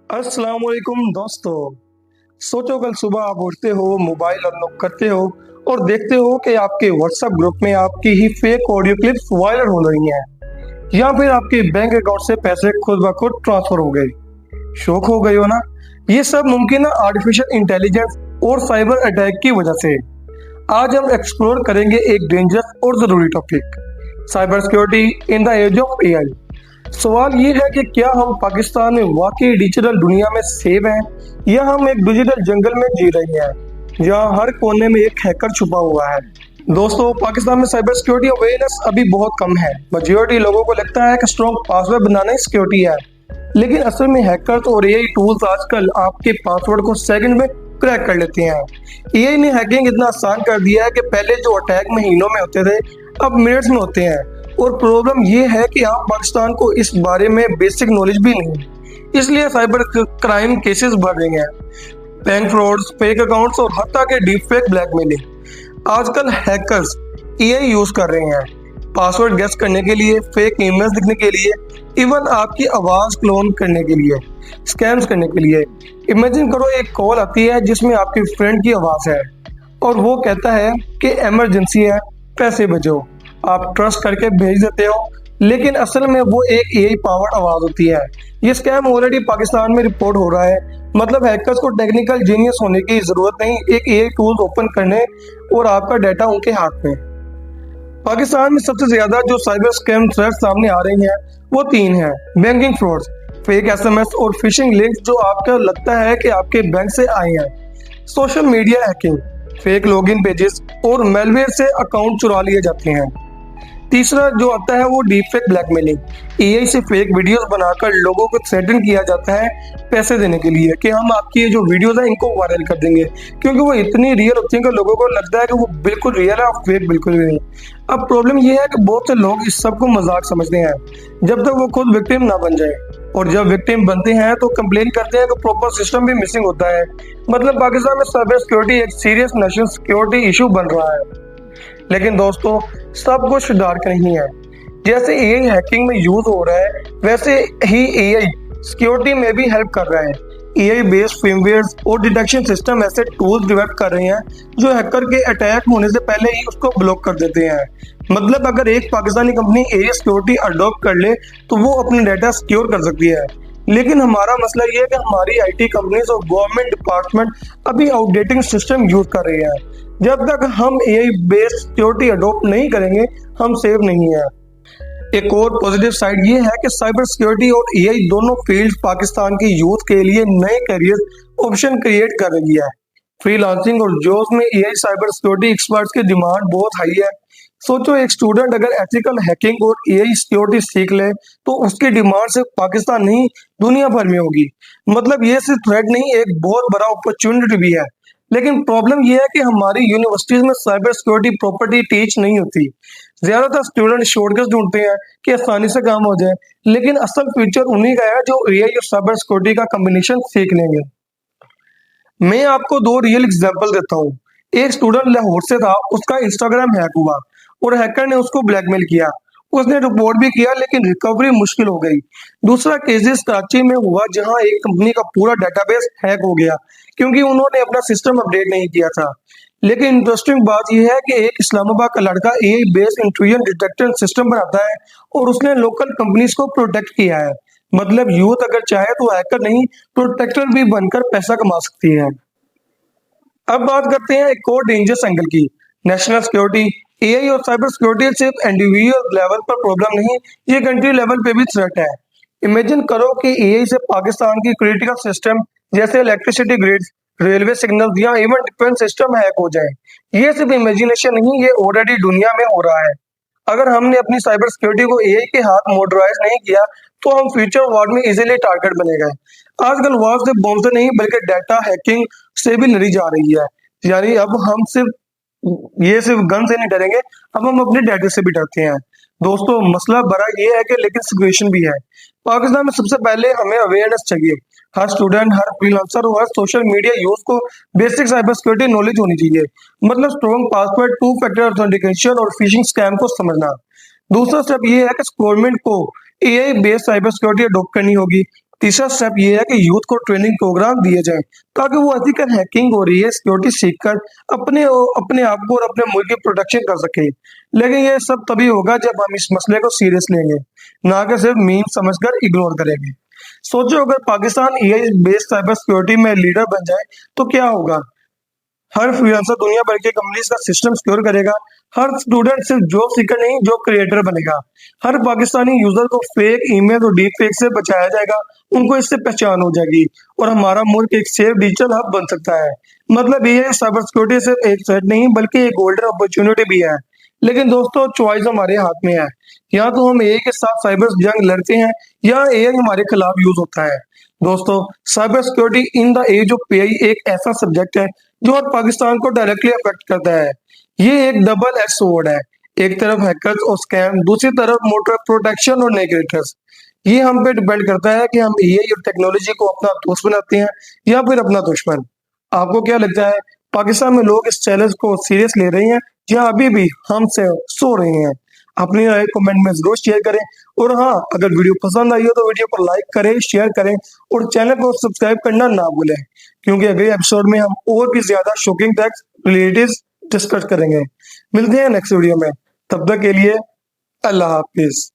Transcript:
अस्सलाम वालेकुम दोस्तों। सोचो कल सुबह आप उठते हो, मोबाइल अनलॉक करते हो और देखते हो कि आपके व्हाट्सएप ग्रुप में आपकी ही फेक ऑडियो क्लिप्स वायरल हो रही हैं या फिर आपके बैंक अकाउंट से पैसे खुद ब खुद ट्रांसफर हो गए। शौक हो गए हो ना। ये सब मुमकिन है आर्टिफिशियल इंटेलिजेंस और साइबर अटैक की वजह से। आज हम एक्सप्लोर करेंगे एक डेंजरस और जरूरी topic, cyber security in the age of AI. सवाल ये है कि क्या हम पाकिस्तान में वाकई डिजिटल दुनिया में सेफ हैं या हम एक डिजिटल जंगल में जी रहे हैं जहां हर कोने में एक हैकर छुपा हुआ है। दोस्तों, पाकिस्तान में साइबर सिक्योरिटी अवेयरनेस अभी बहुत कम है। मेजॉरिटी लोगों को लगता है कि स्ट्रॉन्ग पासवर्ड बनाना ही सिक्योरिटी है, लेकिन असल में हैकर्स और एआई टूल्स आजकल आपके पासवर्ड को सेकंड में क्रैक कर लेते हैं। एआई ने हैकिंग इतना आसान कर दिया है कि पहले जो अटैक महीनों में होते थे अब मिनट्स में होते हैं। और प्रॉब्लम ये है कि आप पाकिस्तान को इस बारे में बेसिक नॉलेज भी नहीं, इसलिए साइबर क्राइम केसेस बढ़ रहे हैं। बैंक फ्रॉड्स, फेक अकाउंट्स और हत्या के डीप फेक ब्लैकमेलिंग। आजकल हैकर्स एआई यूज कर रहे हैं पासवर्ड गेस करने के लिए, फेक ईमेल्स लिखने के लिए, इवन आपकी आवाज क्लोन करने के लिए, स्कैम्स करने के लिए। इमेजिन करो एक कॉल आती है जिसमें आपके फ्रेंड की आवाज है और वो कहता है कि इमरजेंसी है, पैसे भेजो। आप ट्रस्ट करके भेज देते हो, लेकिन असल में वो एक एआई पावर्ड आवाज होती है। ये स्कैम ऑलरेडी पाकिस्तान में रिपोर्ट हो रहा है। मतलब हैकर्स को टेक्निकल जीनियस होने की जरूरत नहीं, एक एआई टूल ओपन करने और आपका डाटा उनके हाथ में। पाकिस्तान में सबसे ज्यादा जो साइबर स्कैम थ्रेट सामने आ रही हैं वो तीन हैं। बैंकिंग फ्रॉड्स, फेक एसएमएस और फिशिंग लिंक्स जो आपको लगता है कि आपके बैंक से आए हैं। Social media hacking, fake login pages और मेलवेयर से अकाउंट चुरा लिए जाते हैं। तीसरा जो आता है वो डीप फेक ब्लैकमेलिंग। एआई से फेक वीडियोस बनाकर लोगों को थ्रेटन किया जाता है पैसे देने के लिए कि हम आपकी ये जो वीडियोस हैं इनको वायरल कर देंगे, क्योंकि वो इतनी रियल होती हैं कि लोगों को लगता है कि वो बिल्कुल रियल है और फेक बिल्कुल भी नहीं। अब प्रॉब्लम ये है कि बहुत से लोग इस सब को मजाक समझते हैं जब तक वो खुद विक्टिम ना बन जाए, और जब विक्टिम बनते हैं तो कंप्लेन करते हैं तो प्रॉपर सिस्टम भी मिसिंग होता है। मतलब पाकिस्तान में साइबर सिक्योरिटी एक सीरियस नेशनल सिक्योरिटी इशू बन रहा है। लेकिन दोस्तों, सब कुछ डार्क नहीं है। जैसे एआई हैकिंग में यूज हो रहा है वैसे ही एआई सिक्योरिटी में भी हेल्प कर रहा है। एआई बेस्ड फर्मवेयर्स और डिटेक्शन सिस्टम ऐसे टूल्स डेवलप कर रहे हैं जो हैकर के अटैक होने से पहले ही उसको ब्लॉक कर देते हैं। मतलब अगर एक Pakistani company AI security adopt कर ले तो वो अपने डाटा सिक्योर कर सकती है। लेकिन हमारा मसला ये है कि हमारी आईटी कंपनीज और गवर्नमेंट डिपार्टमेंट अभी आउटडेटिंग सिस्टम यूज कर रहे हैं। जब तक हम एआई बेस्ड सिक्योरिटी अडॉप्ट नहीं करेंगे हम सेफ नहीं है। एक और पॉजिटिव साइड ये है कि साइबर सिक्योरिटी और एआई दोनों फील्ड पाकिस्तान की यूथ के लिए नए करियर ऑप्शन क्रिएट कर रही है। फ्रीलांसिंग और जॉब्स में एआई साइबर सिक्योरिटी एक्सपर्ट्स की डिमांड बहुत हाई है। सोचो एक स्टूडेंट अगर एथिकल हैकिंग और एआई सिक्योरिटी सीख ले तो उसकी डिमांड सिर्फ पाकिस्तान नहीं दुनिया भर में होगी। मतलब ये सिर्फ थ्रेट नहीं, एक बहुत बड़ा अपॉर्चुनिटी भी है। लेकिन प्रॉब्लम यह है कि हमारी यूनिवर्सिटीज में साइबर सिक्योरिटी प्रॉपर्टी टीच नहीं होती। ज्यादातर स्टूडेंट शॉर्टकट ढूंढते हैं कि आसानी से काम हो जाए, लेकिन असल फ्यूचर उन्हीं का है जो एआई और साइबर सिक्योरिटी का कॉम्बिनेशन सीख लेंगे। मैं आपको दो रियल एग्जांपल देता हूँ। एक स्टूडेंट लाहौर से था, उसका इंस्टाग्राम हैक हुआ और हैकर ने उसको ब्लैकमेल किया। उसने रिपोर्ट भी किया लेकिन रिकवरी मुश्किल हो गई। दूसरा केस कराची में हुआ जहां एक कंपनी का पूरा डेटाबेस हैक हो गया क्योंकि उन्होंने अपना सिस्टम अपडेट नहीं किया था। लेकिन इंटरेस्टिंग बात यह है कि एक इस्लामाबाद का लड़का AI based intrusion detection system बनाता है और उसने लोकल कंपनीज को प्रोटेक्ट किया है। मतलब यूथ अगर चाहे तो हैकर नहीं, प्रोटेक्टर भी बनकर पैसा कमा सकती है। अब बात करते हैं एक और डेंजरस एंगल की, नेशनल सिक्योरिटी। एआई और साइबर सिक्योरिटी सिर्फ इंडिविजुअल लेवल पर प्रॉब्लम नहीं, ये कंट्री लेवल पे भी थ्रेट है। इमेजिन करो कि एआई से पाकिस्तान की क्रिटिकल सिस्टम जैसे इलेक्ट्रिसिटी ग्रिड्स, रेलवे सिग्नल या इवन डिफेंस सिस्टम हैक हो जाए। ये सिर्फ इमेजिनेशन नहीं, ये ऑलरेडी दुनिया में हो रहा है। अगर हमने अपनी साइबर सिक्योरिटी को एआई के हाथ मॉडराइज नहीं किया तो हम फ्यूचर वॉर में इजीली टारगेट बने गए। आजकल वॉर सिर्फ बॉम्ब से नहीं बल्कि डाटा हैकिंग से भी लड़ी जा रही है। यानी अब हम सिर्फ गन से नहीं डरेंगे, अब हम अपने डाटा से भी डरते हैं। दोस्तों, मसला बड़ा ये है कि लेकिन सिचुएशन भी है। पाकिस्तान में सबसे पहले हमें अवेयरनेस चाहिए। हर स्टूडेंट, हर फ्रीलांसर और हर सोशल मीडिया यूज को बेसिक साइबर सिक्योरिटी नॉलेज होनी चाहिए। मतलब strong password, two factor authentication और फिशिंग स्कैम को समझना। दूसरा स्टेप ये है कि गवर्नमेंट को AI based cyber security adopt करनी होगी। तीसरा स्टेप ये है कि यूथ को ट्रेनिंग प्रोग्राम दिए जाए ताकि वो एथिकल हैकिंग हो रही है सिक्योरिटी सीखकर अपने अपने आप को और अपने मुल्क की प्रोटेक्शन कर सके। लेकिन ये सब तभी होगा जब हम इस मसले को सीरियस लेंगे, ना कि सिर्फ मीम समझकर इग्नोर करेंगे। सोचो अगर Pakistan AI based cyber security में लीडर बन जाए तो क्या होगा। हर फ्रीलांसर दुनिया भर के कंपनीज का सिस्टम सिक्योर करेगा। हर स्टूडेंट सिर्फ जॉब सीकर नहीं जॉब क्रिएटर बनेगा। हर पाकिस्तानी यूजर को फेक ईमेल और डीप फेक से बचाया जाएगा। उनको इससे पहचान हो जाएगी और हमारा मुल्क एक सेफ डिजिटल हब बन सकता है। मतलब ये है साइबर सिक्योरिटी सिर्फ एक थ्रेट नहीं बल्कि एक गोल्डन अपॉर्चुनिटी भी है। लेकिन दोस्तों चॉइस हमारे हाथ में है। या तो हम एआई के साथ साइबर जंग लड़ते हैं या एआई हमारे खिलाफ यूज होता है। दोस्तों cyber security in the age of AI एक ऐसा सब्जेक्ट है जो हर पाकिस्तान को डायरेक्टली अफेक्ट करता है। ये एक डबल एज स्वॉर्ड है। एक तरफ हैकर्स और स्कैम, दूसरी तरफ मोटर प्रोटेक्शन और नेगेटर्स। ये हम पे डिपेंड करता है कि हम एआई और टेक्नोलॉजी को अपना दोस्त बनाते हैं या फिर अपना दुश्मन। आपको क्या लगता है, पाकिस्तान में लोग इस चैलेंज को सीरियस ले रहे हैं या अभी भी हमसे सो रहे हैं? अपनी राय कमेंट में जरूर शेयर करें। और हाँ, अगर वीडियो पसंद आई हो तो वीडियो को लाइक करें, शेयर करें और चैनल को सब्सक्राइब करना ना भूलें, क्योंकि अगले एपिसोड में हम और भी ज्यादा शॉकिंग टैक्स रिलेटेड डिस्कस करेंगे। मिलते हैं नेक्स्ट वीडियो में, तब तक के लिए अल्लाह हाफिज।